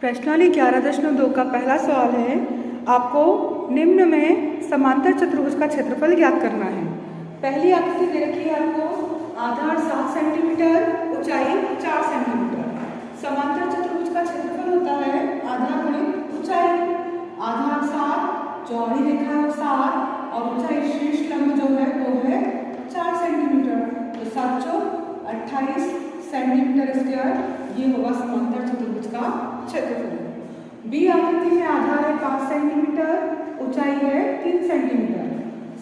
प्रश्नावली 11.2 का पहला सवाल है, आपको निम्न में समांतर चतुर्भुज का क्षेत्रफल ज्ञात करना है। पहली आकृति दे रखी है आपको, आधार 7 सेंटीमीटर, ऊंचाई 4 सेंटीमीटर। समांतर चतुर्भुज का क्षेत्रफल होता है आधार गुणित ऊंचाई। आधार 7, चौड़ी रेखा है 7 और ऊंचाई शीर्ष लंब जो है वो है 4 सेंटीमीटर। तो 7 चौक 28 सेंटीमीटर स्क्वायर, ये होगा समांतर चतुर्भुज का क्षेत्रफल। बी आकृति में आधार है 5 सेंटीमीटर, ऊंचाई है 3 सेंटीमीटर।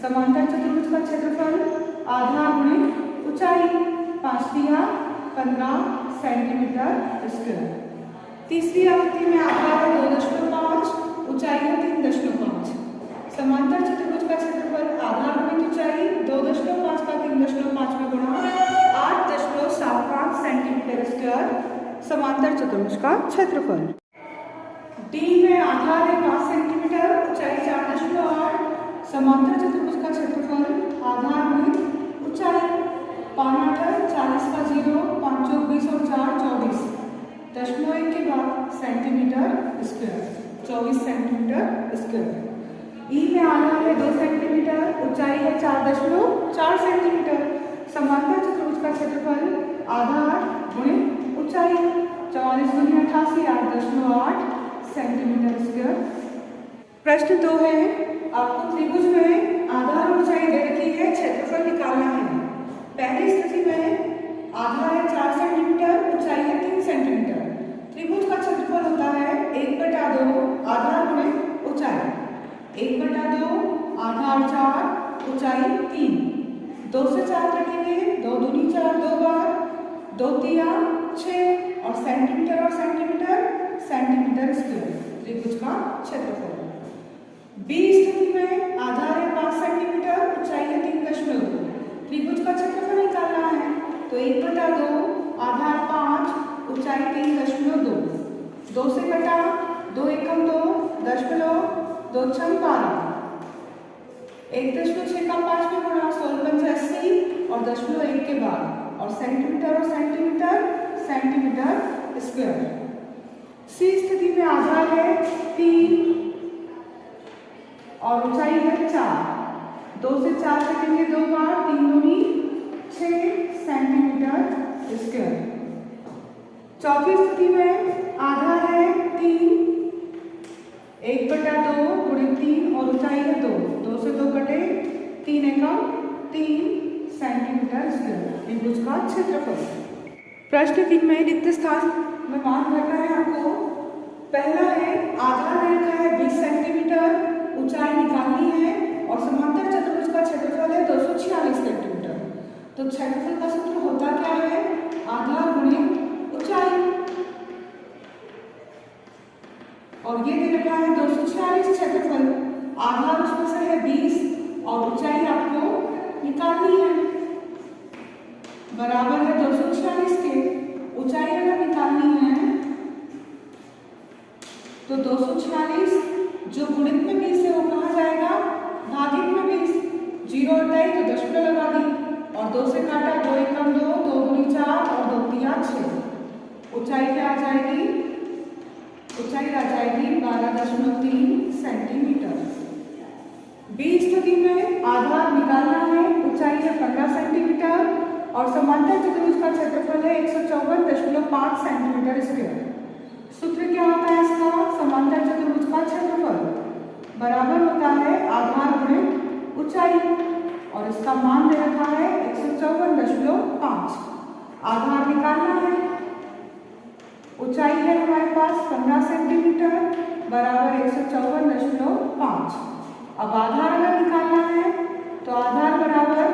समांतर चतुर्भुज का क्षेत्रफल आधार गुणित ऊंचाई, 5 दिया 15 सेंटीमीटर स्क्वायर। तीसरी आकृति में आधार है 2.5, ऊंचाई है 3.5। समांतर चतुर्भुज का क्षेत्रफल आधार गुणित ऊंचाई 2.5 का 3.5 में गुणा 8.75 सेंटीमीटर स्क्वायर, समांतर चतुर्भुज का क्षेत्रफल। डी में आधार है 5 सेंटीमीटर, ऊंचाई 4.8। समांतर चतुर्भुज का क्षेत्रफल आधार गुणित ऊंचाई, 5 8 40 का 0, 5 चौक 20 और 4 24, 0.1 के बाद सेंटीमीटर स्क्वायर, 24 सेंटीमीटर स्क्वायर। ई में आधार है 2 सेंटीमीटर, ऊंचाई है 4.4 सेंटीमीटर। समांतर चतुर्भुज का क्षेत्रफल आधार गुणित ऊंचाई, 44 गुणित 88 8.8 सेंटीमीटर स्क्वायर। प्रश्न 2 है, आपको त्रिभुज में आधार और ऊंचाई दे रखी है, क्षेत्रफल निकालना है। पहली स्थिति में आधार है 4 सेंटीमीटर, ऊंचाई है 3 सेंटीमीटर। त्रिभुज का क्षेत्रफल होता है 1/2 आधार गुणित ऊंचाई, 1/2 आधार 4 ऊंचाई 3। 2 से 4 कटेंगे, 2 दूनी 4 2 बार, 2 तिया 6 और सेंटीमीटर सेंटीमीटर स्क्वायर, त्रिभुज का क्षेत्रफल। बी स्थिति में आधार है 5 सेंटीमीटर, ऊंचाई है 3.2। त्रिभुज का क्षेत्रफल निकालना है, तो 1/2 आधार 5 ऊंचाई 3.2। 2 से कटा, 2 एकम 2 दशमलव, 2 छंग 12, 1.6 का 5 में गुणा, 16 पंच 80 और 0.1 के बाद, और सेंटीमीटर स्क्वायर। सी स्थिति में आधार है 3 और ऊंचाई है 4। 2 से 4 कटेंगे 2 बार, 3 दूनी 6 सेंटीमीटर स्क्वायर। चौथी स्थिति में आधार है 3, 1/2 गुणित 3 और ऊंचाई है 2। 2 से 2 कटे, 3 एकम 3 सेंटीमीटर स्क्वायर, त्रिभुज का क्षेत्रफल। प्रश्न 3 में रिक्त स्थान में मान भरना है आपको। पहला है आधार दे रखा है 20 सेंटीमीटर, ऊंचाई निकालनी है और समांतर चतुर्भुज का क्षेत्रफल है 246 सेंटीमीटर। तो क्षेत्रफल का सूत्र होता क्या है, आधार गुणित ऊंचाई, और ये दे रखा है 246 क्षेत्रफल। आधार उसमें से है 20 और ऊंचाई आपको निकालनी है, बराबर है 246 के। ऊंचाई अगर निकालनी है तो 246 जो गुणित में 20 है वो कहाँ जाएगा, भागित में 20। 0 हटाई तो दशमलव लगा दी और 2 से काटा, 2 एकम 2, 2 दूनी 4 और 2 तिया 6। ऊंचाई क्या आ जाएगी, ऊंचाई आ जाएगी 12.3 सेंटीमीटर। बी स्थिति में आधार निकालना है, ऊंचाई है 15 सेंटीमीटर और समांतर चतुर्भुज का क्षेत्रफल है 154.5 सेंटीमीटर स्क्वायर। सूत्र क्या होता है इसका, समांतर चतुर्भुज का क्षेत्रफल बराबर होता है आधार गुणित ऊंचाई, और इसका मान दे रखा है 154.5। आधार निकालना है, ऊंचाई है हमारे पास 15 सेंटीमीटर बराबर 154.5। अब आधार अगर निकालना है तो आधार बराबर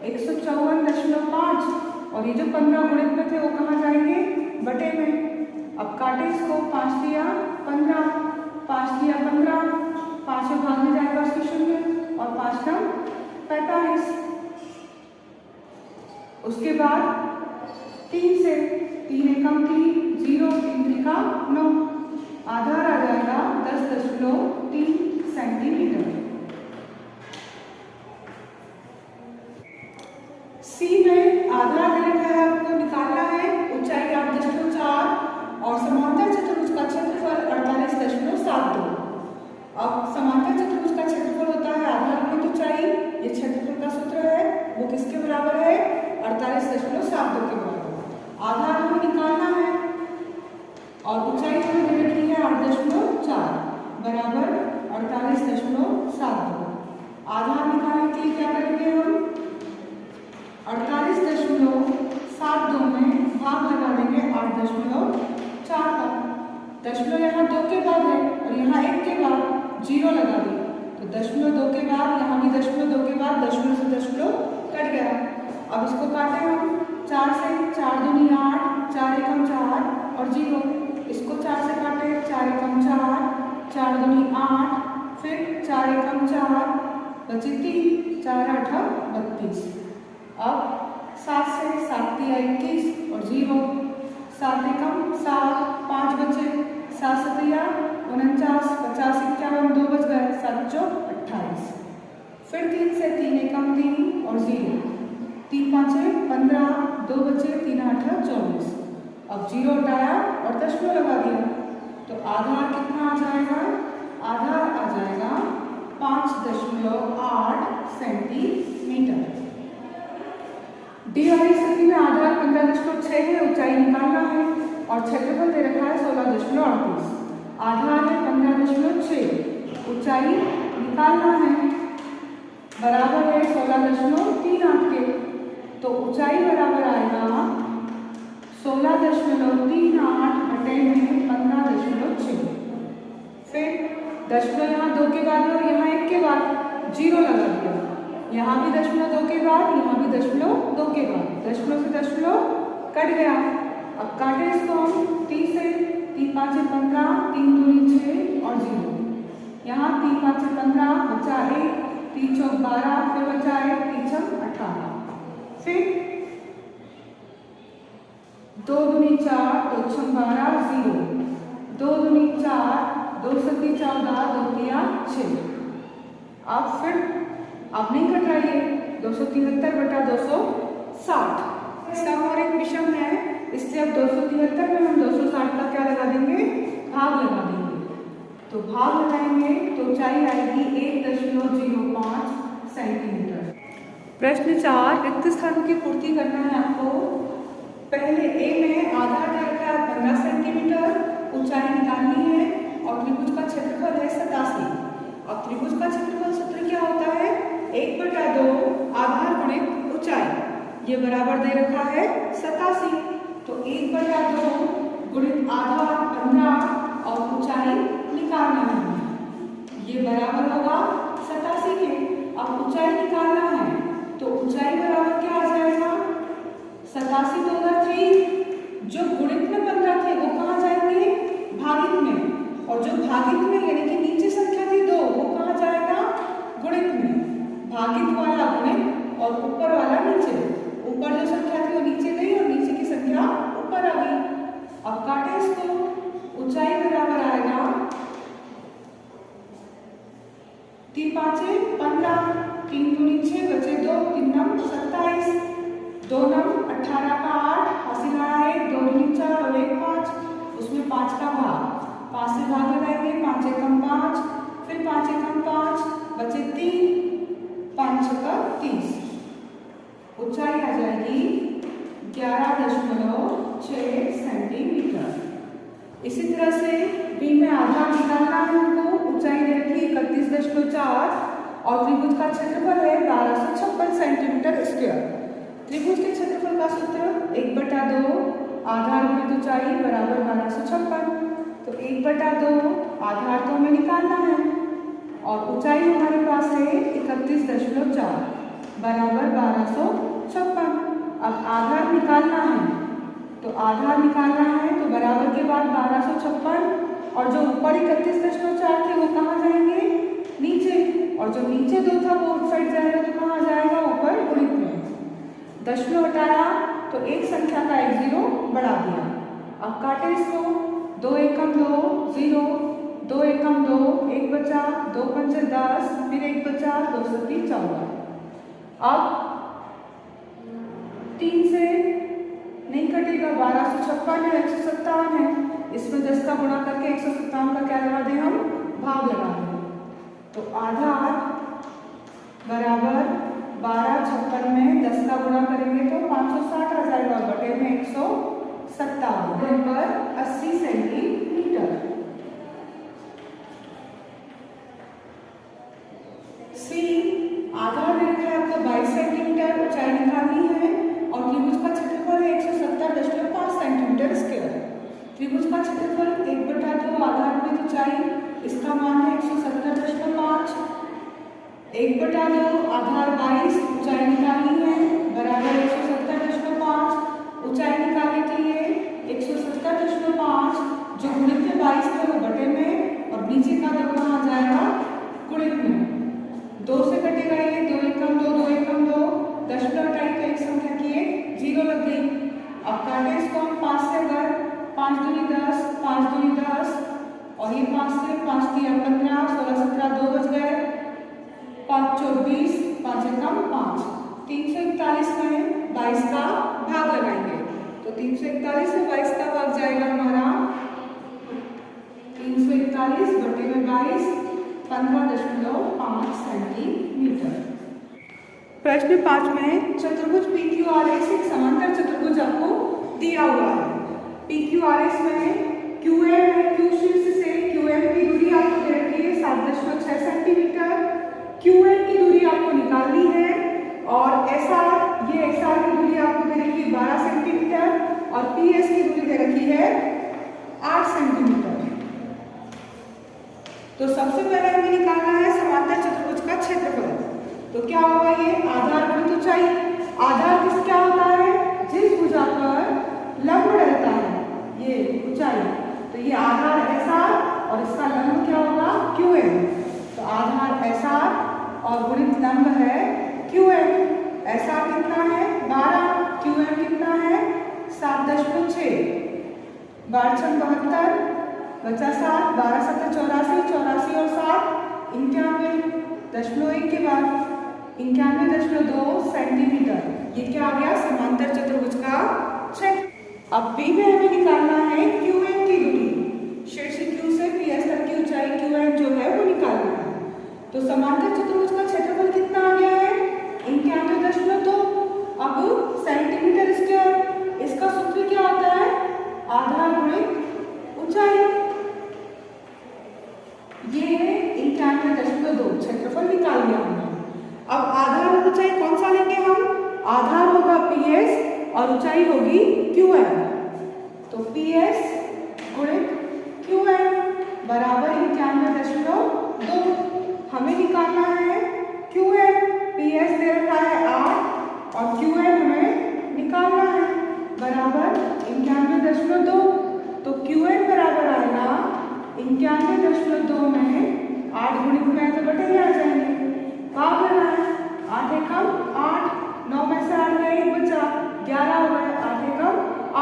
154.5 और ये जो 15 गुणित में थे वो कहाँ जाएंगे, बटे में। अब काटे इसको, 5 दिया 15, 5 दिया 15, 5 में भाग में जाएगा उसके 0 और 5 कम 45। उसके बाद 3 से 3 एकम 3, 0 3 3 का 9, आधार आ जाएगा 10.3 सेंटीमीटर। सी में आधार दे रखा है, आपको निकालना है, ऊंचाई 8.4 और समांतर चतुर्भुज 8.4 बराबर 48.72। आधार निकालने के लिए क्या करेंगे हम? 48.72 में भाग लगा देंगे 8.4 का। दशमलव यहाँ 2 के बाद है और यहाँ 1 के बाद 0 लगा दिया, तो 0.2 के बाद यहाँ भी 0.2 के बाद दशमलव से दशमलव कट गया। अब इसको काटे हम 4 से, 4 दूनी 8, 4 एकम 4 और 0। इसको 4 से काटे, 4 एकम 4, 4 दूनी 8, फिर 4 एकम 4 बचे 3, 4 8 32। अब 7 से, 7 तिया 21 और 0, 7 एकम 7, 5 बचे, 7 सतिया 49, 50 51, 2 बच गए, 7 चौक 28। फिर 3 से, 3 एकम 3 और 0, 3 5 15, 2 बचे, 3 8 24। अब 0 हटाया और दशमलव लगा दिया, तो आधार कितना आ जाएगा? आधार आ जाएगा 5.8 सेंटीमीटर। डी वाली स्थिति में आधार 15.6 है, ऊंचाई निकालना है और क्षेत्रफल दे रखा है 16.38। आधार है 15.6, ऊंचाई निकालना है, बराबर है 16.38 के, तो ऊंचाई बराबर आएगा 16.38 बटे में 15.6। फिर दशमलव यहाँ 2 के बाद और यहाँ 1 के बाद 0 लगा दिया, यहाँ भी 0.2 के बाद, यहाँ भी 0.2 के बाद, दशमलव से दशमलव कट गया। अब काटे इसको हम 3 से, 3 5 15, 3 दूनी 6 और 0, यहाँ 3 5 15 बचा 1, 3 चौक 12, फिर बचा 1, 3 छक 18, फिर 2 दूनी 4, 2 छक 12 0, 2 दूनी 4, 2 सती 14, 2 तिया 6। अब फिर आप नहीं कटाइए, 273 बटा 260। इसका और एक विषम है, इसलिए अब 273 में हम 260 का क्या लगा देंगे? भाग लगा देंगे। तो भाग लगाएंगे तो ऊंचाई आएगी 1.05 सेंटीमीटर। प्रश्न 4, रिक्त स्थानों की पूर्ति करना है आपको। पहले ए में आधार दे रखा है 15 सेंटीमीटर, ऊंचाई निकालनी है और त्रिभुज का क्षेत्रफल है 87। और त्रिभुज का क्षेत्रफल सूत्र क्या होता है? 1/2 आधार गुणित ऊंचाई, ये बराबर दे रखा है 87। तो 1/2 गुणित आधार 15 और ऊंचाई निकालना है, ये बराबर होगा 87 के। अब ऊंचाई निकालना है तो ऊंचाई बराबर क्या आ जाएगा? 87 तो उधर थे, जो गुणित में 15 थे वो कहाँ जाएंगे? भागित में, और जो भागित में यानी कि नीचे संख्या थी 2 वो कहाँ जाएगा? गुणित में। भागित वाला गुणित और ऊपर वाला नीचे, ऊपर जो संख्या थी वो नीचे गई और नीचे की संख्या ऊपर आ गई। अब काटे इसको, ऊंचाई बराबर आएगा 3 5 15, 3 दूनी 6 बचे 2, 3 नम 27, 2 नम 18 का 8, हासिल आया 1, 2 दूनी 4 और 1 5, उसमें 5 का भाग, 5 से भाग लगाएंगे, 5 एकम 5, फिर 5 एकम 5 बचे 3, 5 छक्का 30। ऊंचाई आ जाएगी 11.6 सेंटीमीटर। इसी तरह से बी में आधार निकालना है हमको, ऊंचाई दे रखी 31.4 और त्रिभुज का क्षेत्रफल है 1256 सेंटीमीटर स्क्वायर। त्रिभुज के क्षेत्रफल का सूत्र 1/2 आधार गुणित ऊंचाई बराबर 1256। तो 1/2 आधार तो हमें निकालना है और ऊंचाई हमारे पास है 31.4 बराबर 1256। अब आधार निकालना है, तो आधार निकालना है तो बराबर के बाद 1256 और जो ऊपर 31.4 थे वो कहाँ जाएंगे? नीचे, और जो नीचे 2 था वो उस साइड जाएगा तो कहाँ जाएगा? ऊपर गुणित में। दशमलव हटाया तो एक संख्या का 1 0 बढ़ा दिया। अब काटे इसको, 2 एकम 2 0, 2 एकम 2 1 बचा, 2 पंचे 10, फिर 1 बचा, 2 सती 14। अब 3 से नहीं कटेगा, 1256 है, 157 है, इसमें 10 का गुणा करके 157 का क्या लगा दें हम? भाग लगा दें। तो आधार बराबर 1256 में 10 का गुणा करेंगे तो 560 आ जाएगा, बटे में 157 बराबर 80 सेंटीमीटर। 1/2 आधार 22 ऊंचाई निकालनी है बराबर 170.5 ऊंचाई निकालने के लिए 170.5 जो गुणित में 22 है वो बटे में और नीचे का 2 कहाँ जाएगा गुणित में 2 से कटेगा ये 2 एकम 2 2 एकम 2 दशमलव टाइप का एक संख्या की एक 0 लग गई। अब काटे इसको हम 5 से अगर 5 दूनी 10 5 दूनी 10 और ये 5 से 5 3 15 16 17 2 बच गए 5 24 5 एकम 5 341 में 22 का भाग लगाएंगे तो 341 में 22 का भाग जाएगा हमारा 341 बटे में 22 15.5 सेंटीमीटर। प्रश्न 5 में चतुर्भुज PQRS एक समांतर चतुर्भुज आपको दिया हुआ है। PQRS में QM है, Q शीर्ष से QM की दूरी आपको दे रखी है 7.6 सेंटीमीटर। QN की दूरी आपको निकालनी है और SR की दूरी आपको दे रखी है 12 सेंटीमीटर और PS की दूरी दे रखी है 8 सेंटीमीटर। तो सबसे पहले हमें निकालना है समांतर चतुर्भुज का क्षेत्रफल। तो क्या होगा ये आधार गुणित ऊंचाई। आधार किस क्या होता है जिस भुजा पर लंब रहता है ये ऊंचाई तो ये आधार SR और इसका लंब क्या होगा QM। तो आधार SR और गुणित लंब है QM। SR कितना है 12 QM कितना है 7.6 12 6 72 बचा 7 12 7 84 84 और 7 91.1 के बाद 91.2 सेंटीमीटर। ये क्या आ गया समांतर चतुर्भुज का क्षेत्र। अब बी में हमें निकालना है QN की दूरी शीर्ष Q से PS तक की ऊंचाई QN जो है वो निकालना है। तो समांतर चतुर्भुज का क्षेत्रफल कितना आ गया है 91.2 अब सेंटीमीटर स्क्वायर। इसका सूत्र क्या होता है आधार गुणित ऊंचाई। ये 91.2 क्षेत्रफल निकाल लिया हमने। अब आधार और ऊंचाई कौन सा लेंगे हम आधार होगा PS और ऊंचाई होगी QN। तो PS गुणित QN बराबर 91.2 हमें निकालना है QN। PS दे रखा है 8 और QN हमें निकालना है बराबर 91.2। तो QN बराबर आएगा 91.2 में 8 गुणित में तो बटे में आ जाएंगे भाग लगाना 8 एकम 8 9 में से 8 गए 1 बचा 11 हो गए 8 एकम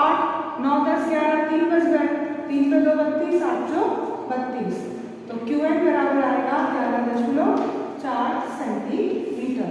8 9 10 11 3 बच गए 3 में 2 32 8 जो 32। तो QN बराबर आएगा 11.4 सेंटीमीटर।